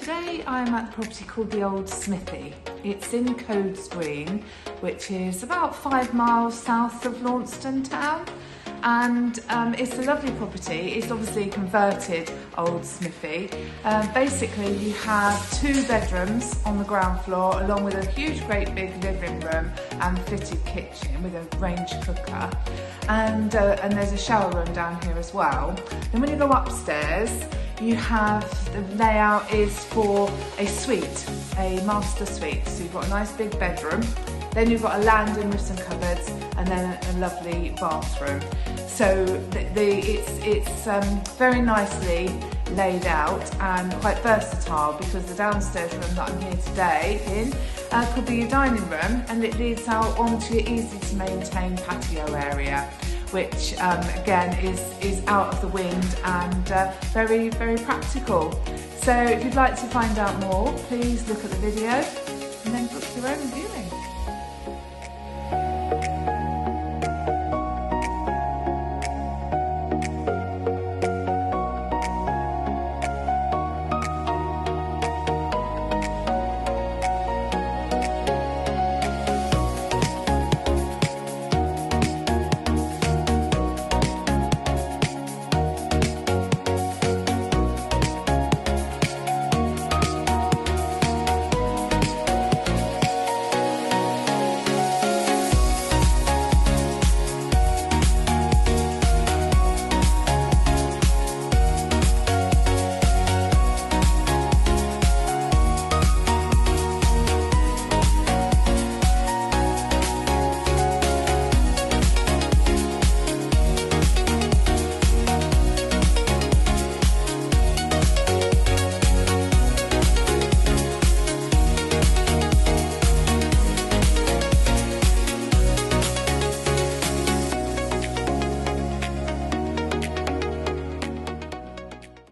today I'm at the property called the Old Smithy. It's in Coads Green, which is about 5 miles south of Launceston town. And it's a lovely property. It's obviously a converted old smithy. Basically you have 2 bedrooms on the ground floor along with a huge great big living room and fitted kitchen with a range cooker, and there's a shower room down here as well. Then when you go upstairs you have, the layout is for a suite, a master suite. So you've got a nice big bedroom, then you've got a landing with some cupboards, and then a lovely bathroom. So it's very nicely laid out and quite versatile, because the downstairs room that I'm here today in could be your dining room, and it leads out onto your easy to maintain patio area, which again is out of the wind and very, very practical. So if you'd like to find out more, please look at the video and then book your own viewing.